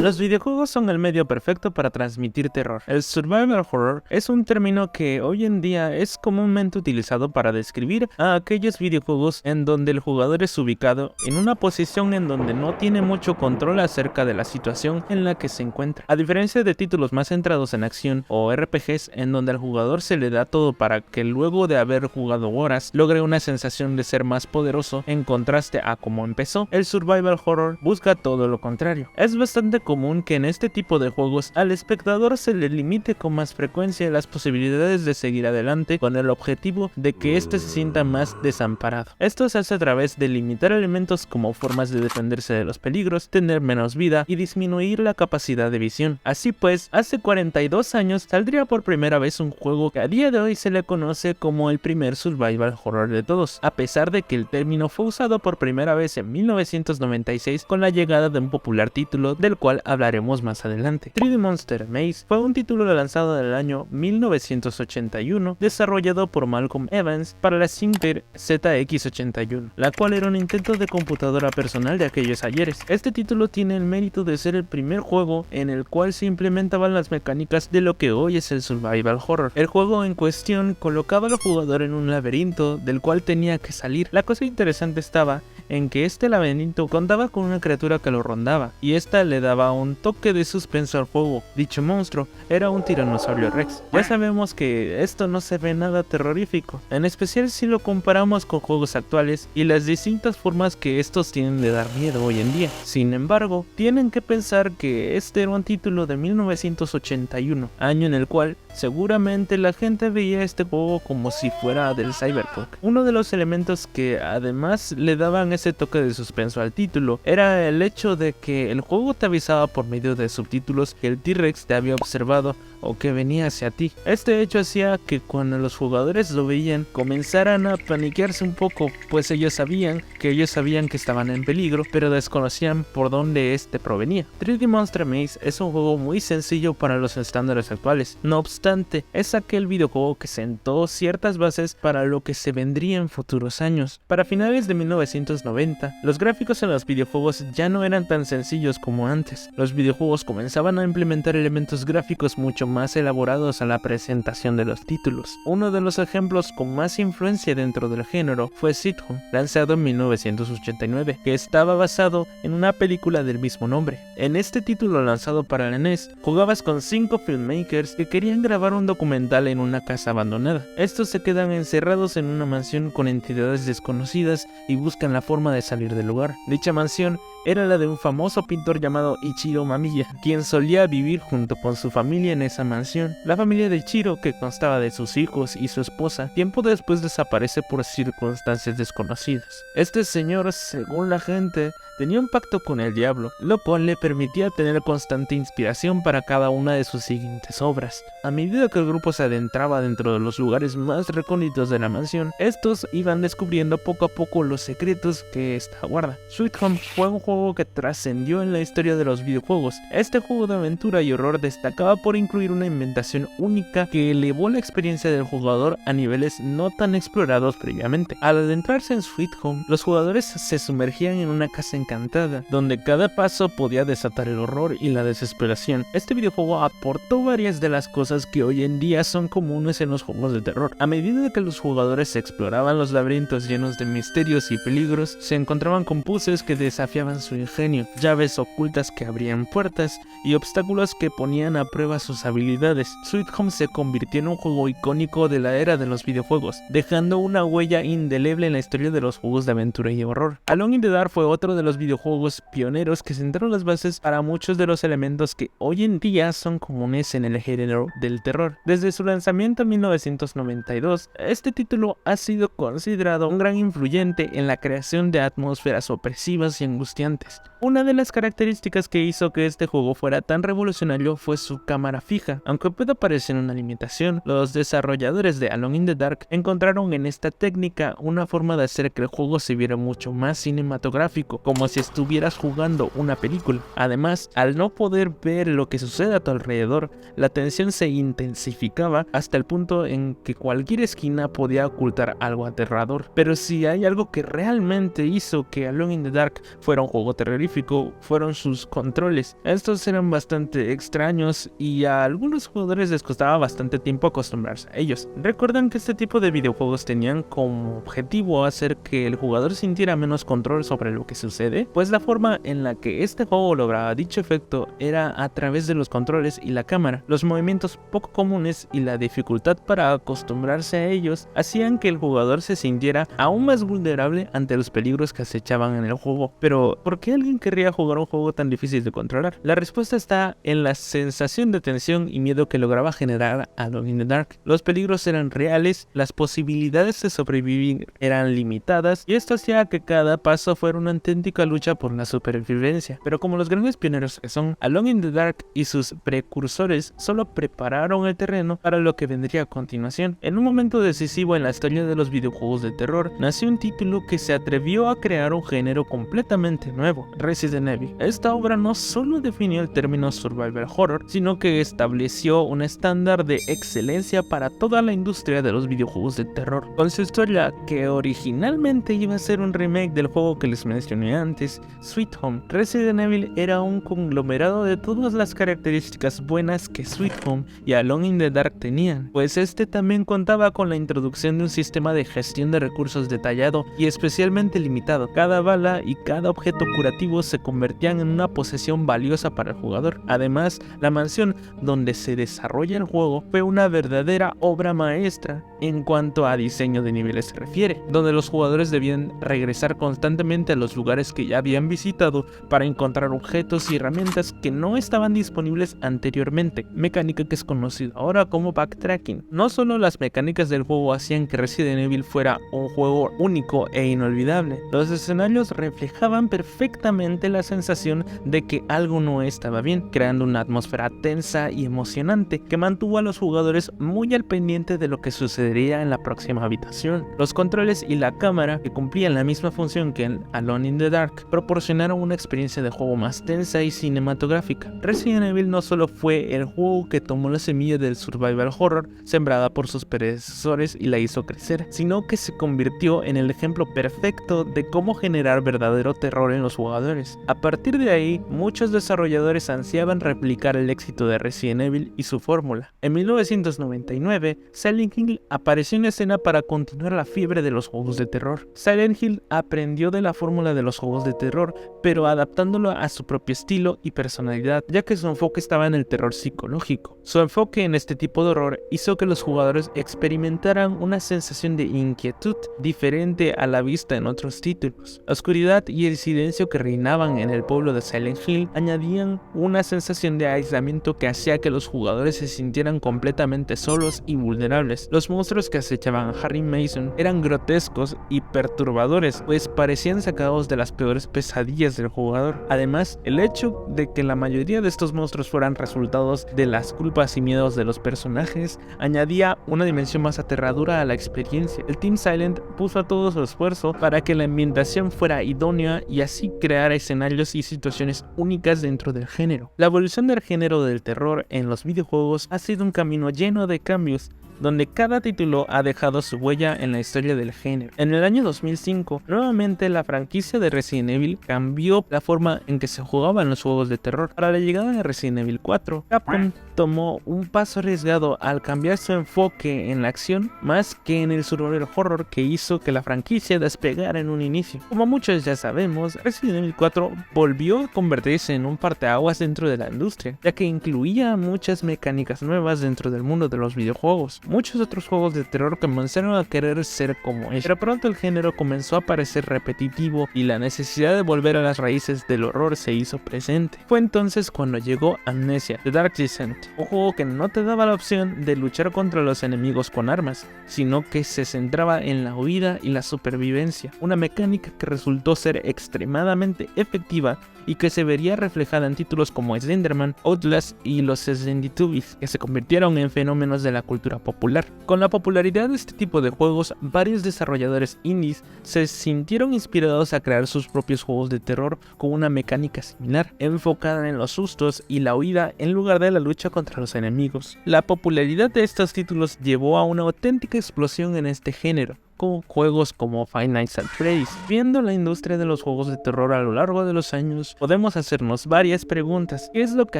Los videojuegos son el medio perfecto para transmitir terror. El survival horror es un término que hoy en día es comúnmente utilizado para describir a aquellos videojuegos en donde el jugador es ubicado en una posición en donde no tiene mucho control acerca de la situación en la que se encuentra. A diferencia de títulos más centrados en acción o RPGs en donde al jugador se le da todo para que luego de haber jugado horas logre una sensación de ser más poderoso en contraste a cómo empezó, el survival horror busca todo lo contrario. Es bastante común que en este tipo de juegos al espectador se le limite con más frecuencia las posibilidades de seguir adelante con el objetivo de que éste se sienta más desamparado. Esto se hace a través de limitar elementos como formas de defenderse de los peligros, tener menos vida y disminuir la capacidad de visión. Así pues, hace 42 años saldría por primera vez un juego que a día de hoy se le conoce como el primer survival horror de todos, a pesar de que el término fue usado por primera vez en 1996 con la llegada de un popular título del cual hablaremos más adelante. 3D Monster Maze fue un título lanzado en el año 1981 desarrollado por Malcolm Evans para la Sinclair ZX81, la cual era un intento de computadora personal de aquellos ayeres. Este título tiene el mérito de ser el primer juego en el cual se implementaban las mecánicas de lo que hoy es el survival horror. El juego en cuestión colocaba al jugador en un laberinto del cual tenía que salir. La cosa interesante estaba en que este laberinto contaba con una criatura que lo rondaba, y esta le daba un toque de suspenso al juego. Dicho monstruo era un tiranosaurio rex. Ya sabemos que esto no se ve nada terrorífico, en especial si lo comparamos con juegos actuales y las distintas formas que estos tienen de dar miedo hoy en día. Sin embargo, tienen que pensar que este era un título de 1981, año en el cual seguramente la gente veía este juego como si fuera del cyberpunk. Uno de los elementos que además le daban ese toque de suspenso al título era el hecho de que el juego te avisaba por medio de subtítulos que el T-Rex te había observado o que venía hacia ti. Este hecho hacía que cuando los jugadores lo veían comenzaran a paniquearse un poco, pues ellos sabían que estaban en peligro, pero desconocían por dónde este provenía. 3D Monster Maze es un juego muy sencillo para los estándares actuales. No obstante, es aquel videojuego que sentó ciertas bases para lo que se vendría en futuros años. Para finales de 1990, los gráficos en los videojuegos ya no eran tan sencillos como antes. Los videojuegos comenzaban a implementar elementos gráficos mucho más elaborados a la presentación de los títulos. Uno de los ejemplos con más influencia dentro del género fue Sweet Home, lanzado en 1989, que estaba basado en una película del mismo nombre. En este título lanzado para la NES, jugabas con 5 filmmakers que querían grabar un documental en una casa abandonada. Estos se quedan encerrados en una mansión con entidades desconocidas y buscan la forma de salir del lugar. Dicha mansión era la de un famoso pintor llamado Ichiro Mamiya, quien solía vivir junto con su familia en esa mansión. La familia de Ichiro, que constaba de sus hijos y su esposa, tiempo después desaparece por circunstancias desconocidas. Este señor, según la gente, tenía un pacto con el diablo, lo cual le permitía tener constante inspiración para cada una de sus siguientes obras. A medida que el grupo se adentraba dentro de los lugares más recónditos de la mansión, estos iban descubriendo poco a poco los secretos que esta guarda. Sweet Home fue un juego que trascendió en la historia de los videojuegos. Este juego de aventura y horror destacaba por incluir una inventación única que elevó la experiencia del jugador a niveles no tan explorados previamente. Al adentrarse en Sweet Home, los jugadores se sumergían en una casa encantada, donde cada paso podía desatar el horror y la desesperación. Este videojuego aportó varias de las cosas que hoy en día son comunes en los juegos de terror. A medida que los jugadores exploraban los laberintos llenos de misterios y peligros, se encontraban con puzzles que desafiaban su ingenio, llaves ocultas que abrían puertas y obstáculos que ponían a prueba sus habilidades. Sweet Home se convirtió en un juego icónico de la era de los videojuegos, dejando una huella indeleble en la historia de los juegos de aventura y horror. Alone in the Dark fue otro de los videojuegos pioneros que sentaron las bases para muchos de los elementos que hoy en día son comunes en el género del terror. Desde su lanzamiento en 1992, este título ha sido considerado un gran influyente en la creación de atmósferas opresivas y angustiantes. Una de las características que hizo que este juego fuera tan revolucionario fue su cámara fija. Aunque pueda parecer una limitación, los desarrolladores de Alone in the Dark encontraron en esta técnica una forma de hacer que el juego se viera mucho más cinematográfico, como si estuvieras jugando una película. Además, al no poder ver lo que sucede a tu alrededor, la tensión se intensificaba hasta el punto en que cualquier esquina podía ocultar algo aterrador. Pero si hay algo que realmente hizo que Alone in the Dark fuera un juego terrorífico, terrorífico fueron sus controles. Estos eran bastante extraños y a algunos jugadores les costaba bastante tiempo acostumbrarse a ellos. Recuerdan que este tipo de videojuegos tenían como objetivo hacer que el jugador sintiera menos control sobre lo que sucede, pues la forma en la que este juego lograba dicho efecto era a través de los controles y la cámara. Los movimientos poco comunes y la dificultad para acostumbrarse a ellos hacían que el jugador se sintiera aún más vulnerable ante los peligros que acechaban en el juego. Pero, ¿por qué alguien querría jugar un juego tan difícil de controlar? La respuesta está en la sensación de tensión y miedo que lograba generar Alone in the Dark. Los peligros eran reales, las posibilidades de sobrevivir eran limitadas y esto hacía que cada paso fuera una auténtica lucha por la supervivencia. Pero como los grandes pioneros que son, Alone in the Dark y sus precursores solo prepararon el terreno para lo que vendría a continuación. En un momento decisivo en la historia de los videojuegos de terror, nació un título que se atrevió a crear un género completamente nuevo, Resident Evil. Esta obra no solo definió el término survival horror, sino que estableció un estándar de excelencia para toda la industria de los videojuegos de terror. Con su historia, que originalmente iba a ser un remake del juego que les mencioné antes, Sweet Home, Resident Evil era un conglomerado de todas las características buenas que Sweet Home y Alone in the Dark tenían, pues este también contaba con la introducción de un sistema de gestión de recursos detallado y especialmente limitado. Cada bala y cada objeto curativo se convertían en una posesión valiosa para el jugador. Además, la mansión donde se desarrolla el juego fue una verdadera obra maestra en cuanto a diseño de niveles se refiere, donde los jugadores debían regresar constantemente a los lugares que ya habían visitado para encontrar objetos y herramientas que no estaban disponibles anteriormente, mecánica que es conocida ahora como backtracking. No solo las mecánicas del juego hacían que Resident Evil fuera un juego único e inolvidable, los escenarios reflejaban perfectamente la sensación de que algo no estaba bien, creando una atmósfera tensa y emocionante que mantuvo a los jugadores muy al pendiente de lo que sucedería en la próxima habitación. Los controles y la cámara, que cumplían la misma función que en Alone in the Dark, proporcionaron una experiencia de juego más tensa y cinematográfica. Resident Evil no solo fue el juego que tomó la semilla del survival horror sembrada por sus predecesores y la hizo crecer, sino que se convirtió en el ejemplo perfecto de cómo generar verdadero terror en los jugadores. A partir de ahí, muchos desarrolladores ansiaban replicar el éxito de Resident Evil y su fórmula. En 1999, Silent Hill apareció en escena para continuar la fiebre de los juegos de terror. Silent Hill aprendió de la fórmula de los juegos de terror, pero adaptándolo a su propio estilo y personalidad, ya que su enfoque estaba en el terror psicológico. Su enfoque en este tipo de horror hizo que los jugadores experimentaran una sensación de inquietud diferente a la vista en otros títulos. La oscuridad y el silencio que reinaban en el pueblo de Silent Hill añadían una sensación de aislamiento que hacía que los jugadores se sintieran completamente solos y vulnerables. Los monstruos que acechaban a Harry Mason eran grotescos y perturbadores, pues parecían sacados de las peores pesadillas del jugador. Además, el hecho de que la mayoría de estos monstruos fueran resultados de las culpas y miedos de los personajes añadía una dimensión más aterradora a la experiencia. El Team Silent puso a todo su esfuerzo para que la ambientación fuera idónea y así crear escenarios y situaciones únicas dentro del género. La evolución del género del terror en los videojuegos ha sido un camino lleno de cambios, donde cada título ha dejado su huella en la historia del género. En el año 2005, nuevamente la franquicia de Resident Evil cambió la forma en que se jugaban los juegos de terror. Para la llegada de Resident Evil 4, Capcom tomó un paso arriesgado al cambiar su enfoque en la acción más que en el survival horror que hizo que la franquicia despegara en un inicio. Como muchos ya sabemos, Resident Evil 4 volvió a convertirse en un parteaguas dentro de la industria, ya que incluía muchas mecánicas nuevas dentro del mundo de los videojuegos. Muchos otros juegos de terror comenzaron a querer ser como ellos, pero pronto el género comenzó a parecer repetitivo y la necesidad de volver a las raíces del horror se hizo presente. Fue entonces cuando llegó Amnesia: The Dark Descent, un juego que no te daba la opción de luchar contra los enemigos con armas, sino que se centraba en la huida y la supervivencia, una mecánica que resultó ser extremadamente efectiva y que se vería reflejada en títulos como Slenderman, Outlast y los Slendytubbies, que se convirtieron en fenómenos de la cultura popular. Con la popularidad de este tipo de juegos, varios desarrolladores indies se sintieron inspirados a crear sus propios juegos de terror con una mecánica similar, enfocada en los sustos y la huida en lugar de la lucha contra los enemigos. La popularidad de estos títulos llevó a una auténtica explosión en este género, con juegos como Five Nights at Freddy's. Viendo la industria de los juegos de terror a lo largo de los años, podemos hacernos varias preguntas. ¿Qué es lo que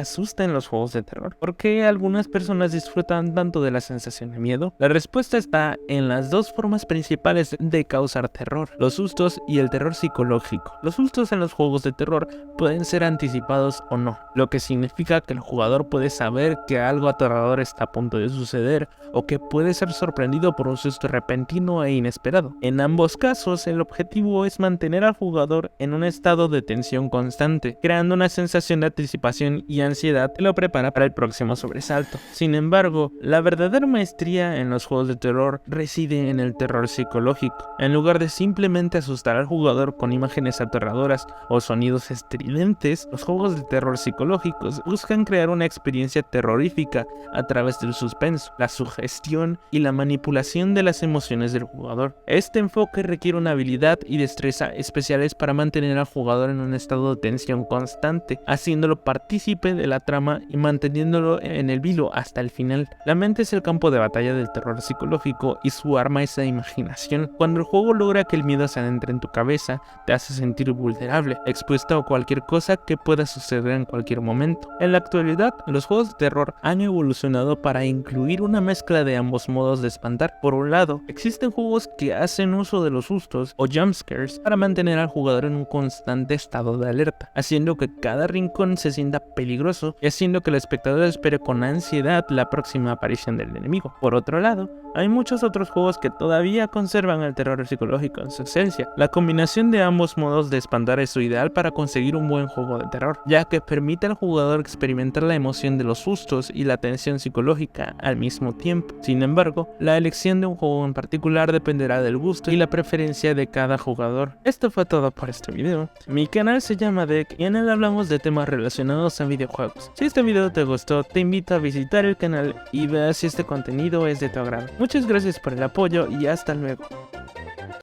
asusta en los juegos de terror? ¿Por qué algunas personas disfrutan tanto de la sensación de miedo? La respuesta está en las dos formas principales de causar terror: los sustos y el terror psicológico. Los sustos en los juegos de terror pueden ser anticipados o no, lo que significa que el jugador puede saber que algo aterrador está a punto de suceder o que puede ser sorprendido por un susto repentino e inesperado. En ambos casos, el objetivo es mantener al jugador en un estado de tensión constante, creando una sensación de anticipación y ansiedad que lo prepara para el próximo sobresalto. Sin embargo, la verdadera maestría en los juegos de terror reside en el terror psicológico. En lugar de simplemente asustar al jugador con imágenes aterradoras o sonidos estridentes, los juegos de terror psicológicos buscan crear una experiencia terrorífica a través del suspenso, la sugestión y la manipulación de las emociones del jugador. Este enfoque requiere una habilidad y destreza especiales para mantener al jugador en un estado de tensión constante, haciéndolo partícipe de la trama y manteniéndolo en el vilo hasta el final. La mente es el campo de batalla del terror psicológico y su arma es la imaginación. Cuando el juego logra que el miedo se adentre en tu cabeza, te hace sentir vulnerable, expuesto a cualquier cosa que pueda suceder en cualquier momento. En la actualidad, los juegos de terror han evolucionado para incluir una mezcla de ambos modos de espantar. Por un lado, existen juegos que hacen uso de los sustos o jumpscares para mantener al jugador en un constante estado de alerta, haciendo que cada rincón se sienta peligroso y haciendo que el espectador espere con ansiedad la próxima aparición del enemigo. Por otro lado, hay muchos otros juegos que todavía conservan el terror psicológico en su esencia. La combinación de ambos modos de espantar es lo ideal para conseguir un buen juego de terror, ya que permite al jugador experimentar la emoción de los sustos y la tensión psicológica al mismo tiempo. Sin embargo, la elección de un juego en particular dependerá del gusto y la preferencia de cada jugador. Esto fue todo por este video. Mi canal se llama Deck y en él hablamos de temas relacionados a videojuegos. Si este video te gustó, te invito a visitar el canal y ver si este contenido es de tu agrado. Muchas gracias por el apoyo y hasta luego.